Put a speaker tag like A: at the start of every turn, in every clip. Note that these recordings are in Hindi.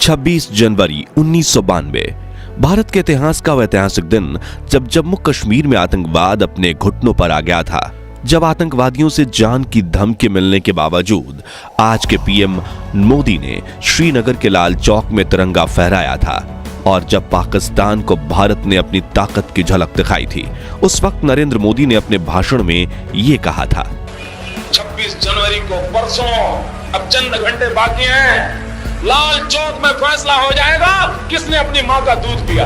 A: 26 जनवरी 1992 भारत के इतिहास का वह ऐतिहासिक दिन जब जम्मू कश्मीर में आतंकवाद अपने घुटनों पर आ गया था। जब आतंकवादियों से जान की धमकी मिलने के बावजूद आज के पीएम मोदी ने श्रीनगर के लाल चौक में तिरंगा फहराया था और जब पाकिस्तान को भारत ने अपनी ताकत की झलक दिखाई थी, उस वक्त नरेंद्र मोदी ने अपने भाषण में ये कहा था,
B: 26 जनवरी को परसों अब चंद घंटे बाकी हैं, लाल चौक में फैसला हो जाएगा किसने अपनी मां का दूध पिया।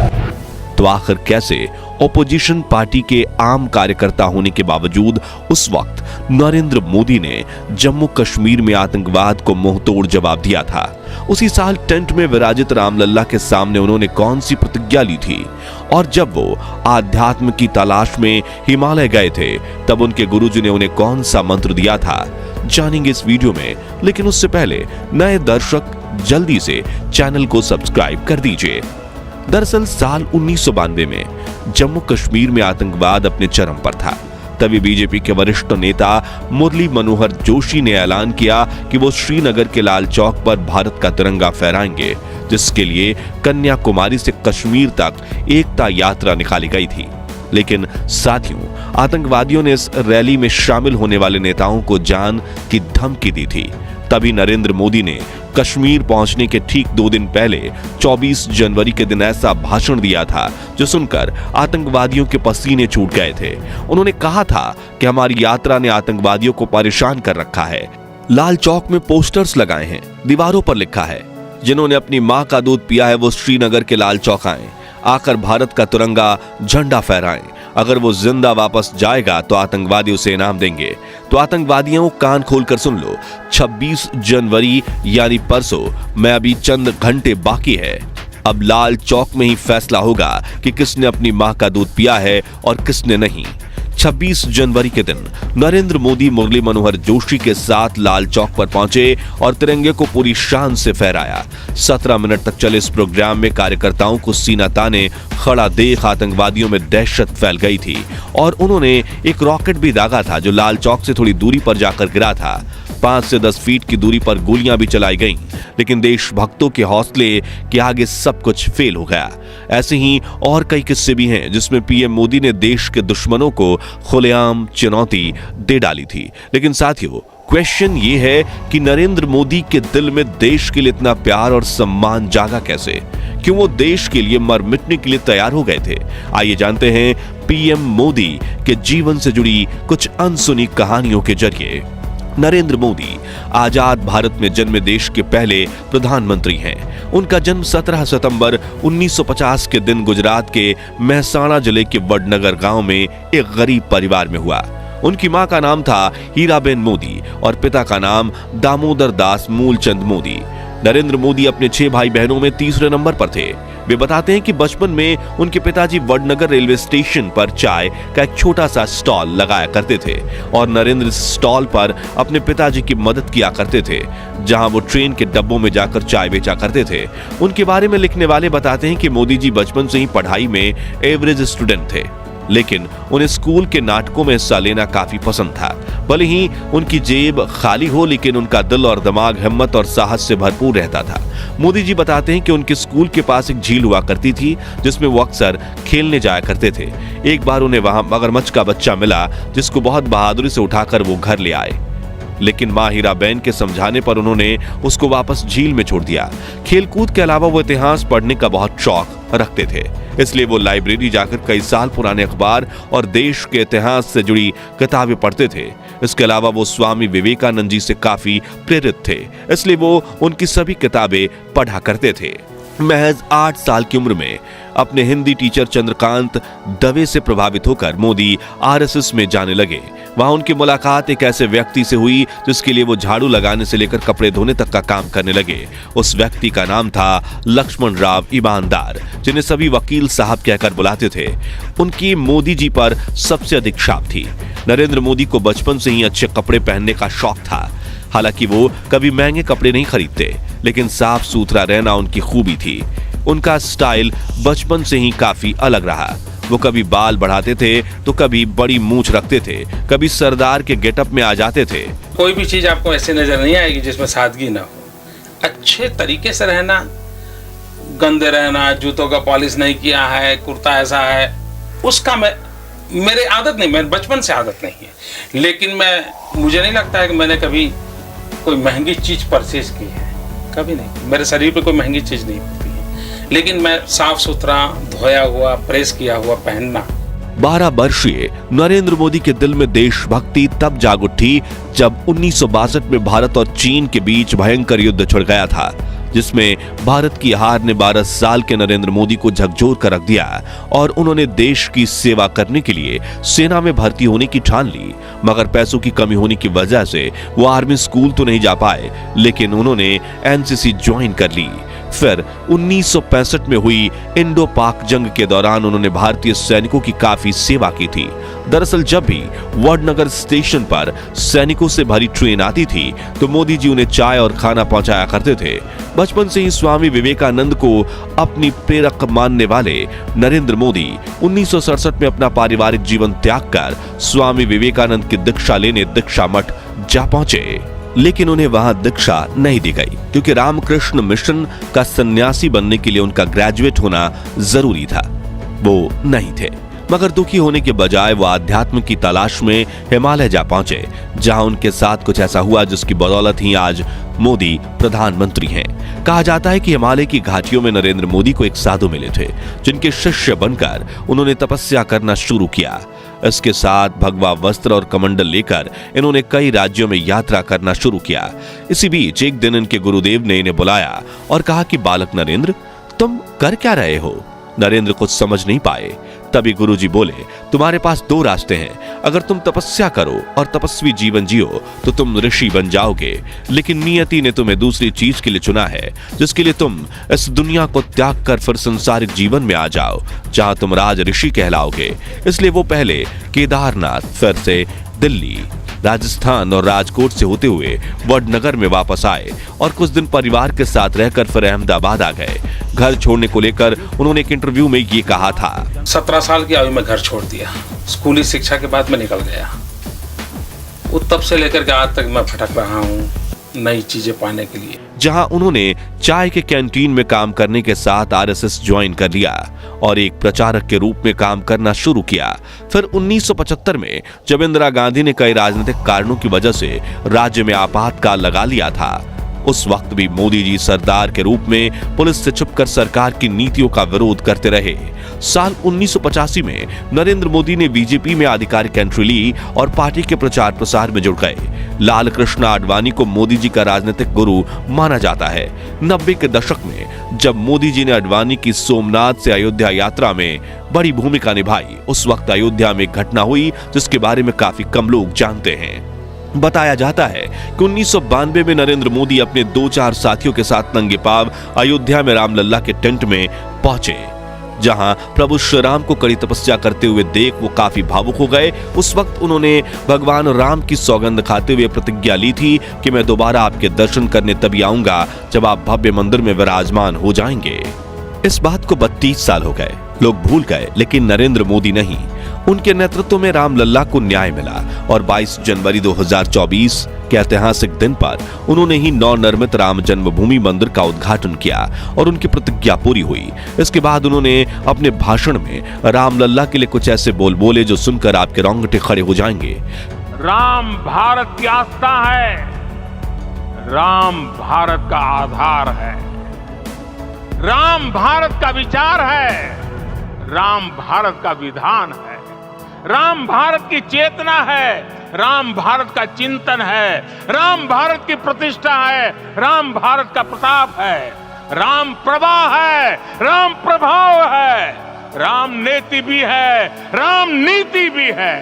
A: तो आखिर कैसे ओपोजिशन पार्टी के आम कार्यकर्ता होने के बावजूद उस वक्त नरेंद्र मोदी ने जम्मू कश्मीर में आतंकवाद को मुंहतोड़ जवाब दिया था। उसी साल टेंट में विराजित रामलल्ला के सामने उन्होंने कौन सी प्रतिज्ञा ली थी और जब वो आध्यात्म की तलाश में हिमालय गए थे तब उनके गुरुजी ने उन्हें कौन सा मंत्र दिया था, जानेंगे इस वीडियो में। लेकिन उससे पहले नए दर्शक जल्दी से चैनल को सब्सक्राइब कर दीजिए। दरअसल साल 1992 में जम्मू कश्मीर में आतंकवाद अपने चरम पर था। तभी बीजेपी के वरिष्ठ नेता मुरली मनोहर जोशी ने ऐलान किया कि वो श्रीनगर के लाल चौक पर भारत का तिरंगा फहराएंगे, जिसके लिए कन्याकुमारी से कश्मीर तक एकता यात्रा निकाली गई थी। लेकिन साथियों, आतंकवादियों ने इस रैली में शामिल होने वाले नेताओं को जान की धमकी दी थी। तभी नरेंद्र मोदी ने कश्मीर पहुंचने के ठीक 2 दिन पहले 24 जनवरी के दिन ऐसा भाषण दिया था जो सुनकर आतंकवादियों के पसीने छूट गए थे। उन्होंने कहा था कि हमारी यात्रा ने आतंकवादियों को परेशान कर रखा है। लाल चौक में पोस्टर्स लगाए हैं, दीवारों पर लिखा है, जिन्होंने अपनी मां का दूध पिया है वो श्रीनगर के लाल चौक आए, आकर भारत का तिरंगा झंडा फहराएं। अगर वो जिंदा वापस जाएगा तो आतंकवादी उसे इनाम देंगे। तो आतंकवादियों कान खोलकर सुन लो, 26 जनवरी यानी परसों में अभी चंद घंटे बाकी है। अब लाल चौक में ही फैसला होगा कि किसने अपनी मां का दूध पिया है और किसने नहीं। 26 जनवरी के दिन नरेंद्र मोदी मुरली मनोहर जोशी के साथ लाल चौक पर पहुंचे और तिरंगे को पूरी शान से फहराया। 17 मिनट तक चले इस प्रोग्राम में कार्यकर्ताओं को सीना ताने खड़ा देख आतंकवादियों में दहशत फैल गई थी और उन्होंने एक रॉकेट भी दागा था जो लाल चौक से थोड़ी दूरी पर जाकर गिरा था। 5 से 10 फीट की दूरी पर गोलियां भी चलाई गईं, लेकिन देशभक्तों के हौसले के आगे सब कुछ फेल हो गया। ऐसे ही और कई किस्से भी हैं जिसमें पीएम मोदी ने देश के दुश्मनों को खुलेआम चुनौती दे डाली थी। लेकिन साथियों, क्वेश्चन ये है कि नरेंद्र मोदी के दिल में देश के लिए इतना प्यार और सम्मान जागा कैसे? क्यों वो देश के लिए मर मिटने के लिए तैयार हो गए थे? आइए जानते हैं पीएम मोदी के जीवन से जुड़ी कुछ अनसुनी कहानियों के जरिए। नरेंद्र मोदी आजाद भारत में जन्मे देश के पहले प्रधानमंत्री हैं। उनका जन्म 17 सितंबर 1950 के दिन गुजरात के मेहसाणा जिले के वडनगर गांव में एक गरीब परिवार में हुआ। उनकी मां का नाम था हीराबेन मोदी और पिता का नाम दामोदर दास मूलचंद मोदी। नरेंद्र मोदी अपने 6 भाई बहनों में तीसरे नंबर पर थे। वे बताते हैं कि बचपन में उनके पिताजी वडनगर रेलवे स्टेशन पर चाय का एक छोटा सा स्टॉल लगाया करते थे और नरेंद्र स्टॉल पर अपने पिताजी की मदद किया करते थे, जहां वो ट्रेन के डब्बों में जाकर चाय बेचा करते थे। उनके बारे में लिखने वाले बताते हैं कि मोदी जी बचपन से ही पढ़ाई में एवरेज स्टूडेंट थे, लेकिन उन्हें स्कूल के नाटकों में हिस्सा लेना काफी पसंद था। भले ही उनकी जेब खाली हो, लेकिन उनका दिल और दिमाग हिम्मत और साहस से भरपूर रहता था। मोदी जी बताते हैं कि उनके स्कूल के पास एक झील हुआ करती थी जिसमें वो अक्सर खेलने जाया करते थे। एक बार उन्हें वहां मगरमच्छ का बच्चा मिला जिसको बहुत बहादुरी से उठाकर वो घर ले आए, लेकिन मां हीराबेन के समझाने पर उन्होंने उसको वापस झील में छोड़ दिया। खेलकूद के अलावा वो इतिहास पढ़ने का बहुत शौक रखते थे, इसलिए वो लाइब्रेरी जाकर कई साल पुराने अखबार और देश के इतिहास से जुड़ी किताबें पढ़ते थे। इसके अलावा वो स्वामी विवेकानंद जी से काफी प्रेरित थे, इसलिए वो उनकी सभी किताबें पढ़ा करते थे। महज 8 साल की उम्र में अपने हिंदी टीचर चंद्रकांत दवे से प्रभावित होकर मोदी आरएसएस में जाने लगे। वहां उनकी मुलाकात एक ऐसे व्यक्ति से हुई जिसके लिए वो झाड़ू लगाने से लेकर कपड़े धोने तक का काम करने लगे। उस व्यक्ति का नाम था लक्ष्मण राव ईमानदार, जिन्हें सभी वकील साहब कहकर बुलाते थे। उनकी मोदी जी पर सबसे अधिक छाप थी। नरेंद्र मोदी को बचपन से ही अच्छे कपड़े पहनने का शौक था। हालांकि वो कभी महंगे कपड़े नहीं खरीदते, लेकिन साफ सुथरा रहना उनकी खूबी थी। उनका स्टाइल बचपन से ही काफी अलग रहा। वो कभी बाल बढ़ाते थे तो कभी बड़ी मूंछ रखते थे, कभी सरदार के गेटअप में आ जाते थे।
C: कोई भी चीज आपको ऐसे नजर नहीं आएगी जिसमें सादगी ना हो। अच्छे तरीके से रहना,
B: गंदे रहना, जूतों का पॉलिश नहीं किया है, कुर्ता ऐसा है, उसका मेरे आदत नहीं, मैं बचपन से आदत नहीं है। लेकिन मुझे नहीं लगता है कि मैंने कभी कोई महंगी चीज परचेज की है, कभी नहीं। मेरे शरीर पे कोई महंगी चीज नहीं होती है, लेकिन मैं साफ सुथरा, धोया हुआ, प्रेस किया हुआ पहनना।
A: 12 वर्षीय नरेंद्र मोदी के दिल में देशभक्ति तब जाग उठी जब 1962 में भारत और चीन के बीच भयंकर युद्ध छिड़ गया था, जिसमें भारत की हार ने 12 साल के नरेंद्र मोदी को झकझोर कर रख दिया और उन्होंने देश की सेवा करने के लिए सेना में भर्ती होने की ठान ली। मगर पैसों की कमी होने की वजह से वो आर्मी स्कूल तो नहीं जा पाए, लेकिन उन्होंने एनसीसी ज्वाइन कर ली। फिर 1965 में हुई इंडो पाक जंग के दौरान उन्होंने भारतीय सैनिकों की काफी सेवा की थी। दरअसल जब भी वडनगर स्टेशन पर सैनिकों से भरी ट्रेन आती थी तो मोदी जी उन्हें चाय और खाना पहुंचाया करते थे। बचपन से ही स्वामी विवेकानंद को अपनी प्रेरक मानने वाले नरेंद्र मोदी 1967 में अपना पारिवारिक जीवन त्याग कर स्वामी विवेकानंद की दीक्षा लेने दीक्षा मठ जा पहुंचे, लेकिन उन्हें वहां दीक्षा नहीं दी गई क्योंकि रामकृष्ण मिशन का सन्यासी बनने के लिए उनका ग्रेजुएट होना जरूरी था। वो नहीं थे, मगर दुखी होने के बजाय वो आध्यात्म की तलाश में हिमालय जा पहुंचे, जहां उनके साथ कुछ ऐसा हुआ जिसकी बदौलत ही आज मोदी प्रधानमंत्री हैं। कहा जाता है कि हिमालय की घाटियों में नरेंद्र मोदी को एक साधु मिले थे, जिनके शिष्य बनकर उन्होंने तपस्या करना शुरू किया। इसके साथ भगवा वस्त्र और कमंडल लेकर इन्होंने कई राज्यों में यात्रा करना शुरू किया। इसी बीच एक दिन इनके गुरुदेव ने इन्हें बुलाया और कहा कि बालक नरेंद्र, तुम कर क्या रहे हो? नरेंद्र कुछ समझ नहीं पाए। तभी गुरुजी बोले, तुम्हारे पास 2 रास्ते हैं। अगर तुम तपस्या करो और तपस्वी जीवन जियो तो तुम ऋषि बन जाओगे, लेकिन नियति ने तुम्हें दूसरी चीज के लिए चुना है, जिसके लिए तुम इस दुनिया को त्याग कर फिर संसारिक जीवन में आ जाओ, जहां तुम राज ऋषि कहलाओगे। इसलिए वो पहले केदारनाथ, फिर से दिल्ली, राजस्थान और राजकोट से होते हुए वडनगर में वापस आए और कुछ दिन परिवार के साथ रहकर फिर अहमदाबाद आ गए। घर छोड़ने को लेकर उन्होंने एक इंटरव्यू में ये कहा था,
B: 17 साल की आयु में घर छोड़ दिया। स्कूली शिक्षा के बाद मैं निकल गया। तब से लेकर के आज तक मैं भटक रहा हूँ नई चीजें पाने के लिए।
A: जहां उन्होंने चाय के कैंटीन में काम करने के साथ आरएसएस ज्वाइन कर लिया और एक प्रचारक के रूप में काम करना शुरू किया। फिर 1975 में जब इंदिरा गांधी ने कई राजनीतिक कारणों की वजह से राज्य में आपातकाल लगा लिया था, उस वक्त भी मोदी जी सरदार के रूप में पुलिस से छुपकर सरकार की नीतियों का विरोध करते रहे। साल 1985 में नरेंद्र मोदी ने बीजेपी में आधिकारिक एंट्री ली और पार्टी के प्रचार प्रसार में जुड़ गए। लाल कृष्ण आडवाणी को मोदी जी का राजनीतिक गुरु माना जाता है। 90 के दशक में जब मोदी जी ने आडवाणी की सोमनाथ से अयोध्या यात्रा में बड़ी भूमिका निभाई, उस वक्त अयोध्या में एक घटना हुई जिसके बारे में काफी कम लोग जानते हैं। बताया जाता है कि 1992 में नरेंद्र मोदी अपने 2-4 साथियों के साथ नंगे पांव अयोध्या में रामलल्ला के टेंट में पहुंचे, जहां प्रभु श्री राम को कड़ी तपस्या करते हुए देख वो काफी भावुक हो गए। उस वक्त उन्होंने भगवान राम की सौगंध खाते हुए प्रतिज्ञा ली थी कि मैं दोबारा आपके दर्शन करने तभी आऊंगा जब आप भव्य मंदिर में विराजमान हो जाएंगे। इस बात को 32 साल हो गए, लोग भूल गए, लेकिन नरेंद्र मोदी नहीं। उनके नेतृत्व में रामलल्ला को न्याय मिला और 22 जनवरी 2024 के ऐतिहासिक दिन पर उन्होंने ही नवनिर्मित राम जन्मभूमि मंदिर का उद्घाटन किया और उनकी प्रतिज्ञा पूरी हुई। इसके बाद उन्होंने अपने भाषण में रामलल्ला के लिए कुछ ऐसे बोल बोले जो सुनकर आपके रोंगटे खड़े हो जाएंगे।
C: राम भारत की आस्था है, राम भारत का आधार है, राम भारत का विचार है, राम भारत का विधान है, राम भारत की चेतना है, राम भारत का चिंतन है, राम भारत की प्रतिष्ठा है, राम भारत का प्रताप है, राम प्रवाह है, राम प्रभाव है, राम नेति भी है, राम नीति भी है,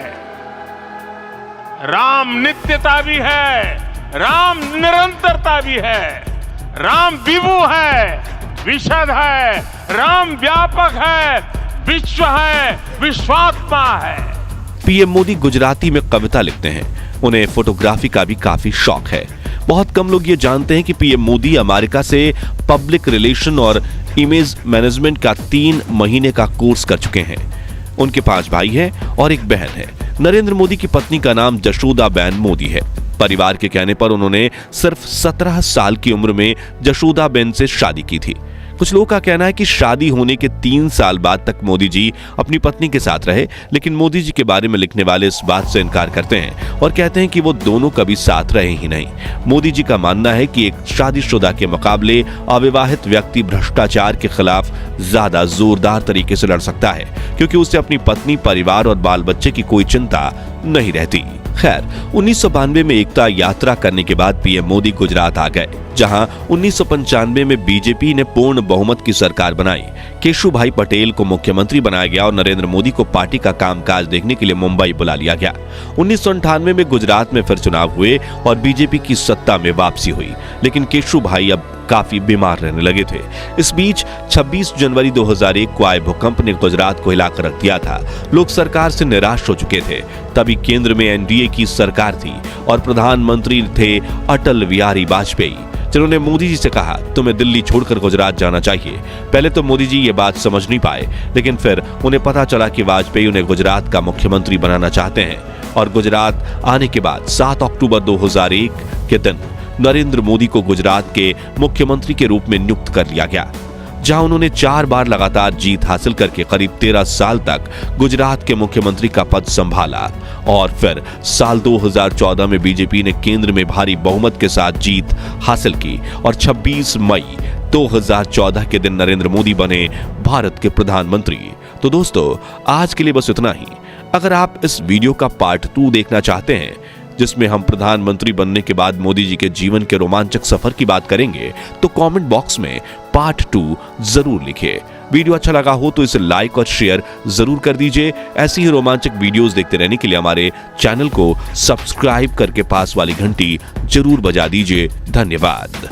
C: राम नित्यता भी है, राम निरंतरता भी है, राम विभु है, विशद है, राम व्यापक है, विश्व है, विश्वात्मा है।
A: पीएम मोदी गुजराती में कविता लिखते हैं। उन्हें फोटोग्राफी का भी काफी शौक है। बहुत कम लोग ये जानते हैं कि पीएम मोदी अमेरिका से पब्लिक रिलेशन और इमेज मैनेजमेंट का 3 महीने का कोर्स कर चुके हैं। उनके 5 भाई हैं और एक बहन है। नरेंद्र मोदी की पत्नी का नाम जशोदाबेन मोदी है। परिवार के कहने पर उन्होंने सिर्फ 17 साल की उम्र में जशोदाबेन से शादी की थी। कुछ लोगों का कहना है कि शादी होने के 3 साल बाद तक मोदी जी अपनी पत्नी के साथ रहे, लेकिन मोदी जी के बारे में लिखने वाले इस बात से इनकार करते हैं और कहते हैं कि वो दोनों कभी साथ रहे ही नहीं। मोदी जी का मानना है कि एक शादीशुदा के मुकाबले अविवाहित व्यक्ति भ्रष्टाचार के खिलाफ ज्यादा जोरदार तरीके से लड़ सकता है, क्योंकि उसे अपनी पत्नी, परिवार और बाल बच्चे की कोई चिंता नहीं रहती। खैर, 1992 में एकता यात्रा करने के बाद पीएम मोदी गुजरात आ गए, जहां 1995 में बीजेपी ने पूर्ण बहुमत की सरकार बनाई। केशुभाई पटेल को मुख्यमंत्री बनाया गया और नरेंद्र मोदी को पार्टी का कामकाज देखने के लिए मुंबई बुला लिया गया। 1998 में गुजरात में फिर चुनाव हुए और बीजेपी की सत्ता में वापसी हुई, लेकिन केशुभाई अब काफी बीमार रहने लगे थे। इस बीच 26 जनवरी 2001 को आए भूकंप ने गुजरात को हिलाकर रख दिया था। लोग सरकार से निराश हो चुके थे। तभी केंद्र में एनडीए की सरकार थी और प्रधानमंत्री थे अटल बिहारी वाजपेयी, जिन्होंने मोदी जी से कहा, तुम्हें दिल्ली छोड़कर गुजरात जाना चाहिए। पहले तो मोदी जी ये बात समझ नहीं पाए, लेकिन फिर उन्हें पता चला कि वाजपेयी उन्हें गुजरात का मुख्यमंत्री बनाना चाहते हैं और गुजरात आने के बाद 7 अक्टूबर 2001 के दिन नरेंद्र मोदी को गुजरात के मुख्यमंत्री के रूप में नियुक्त कर लिया गया, जहां उन्होंने 4 बार लगातार जीत हासिल करके करीब 13 साल तक गुजरात के मुख्यमंत्री का पद संभाला। और फिर साल 2014 में बीजेपी ने केंद्र में भारी बहुमत के साथ जीत हासिल की और 26 मई 2014 के दिन नरेंद्र मोदी बने भारत के प्रधानमंत्री। तो दोस्तों, आज के लिए बस इतना ही। अगर आप इस वीडियो का पार्ट 2 देखना चाहते हैं, जिसमें हम प्रधानमंत्री बनने के बाद मोदी जी के जीवन के रोमांचक सफर की बात करेंगे, तो कमेंट बॉक्स में पार्ट 2 जरूर लिखिए। वीडियो अच्छा लगा हो तो इसे लाइक और शेयर जरूर कर दीजिए। ऐसी ही रोमांचक वीडियोस देखते रहने के लिए हमारे चैनल को सब्सक्राइब करके पास वाली घंटी जरूर बजा दीजिए। धन्यवाद।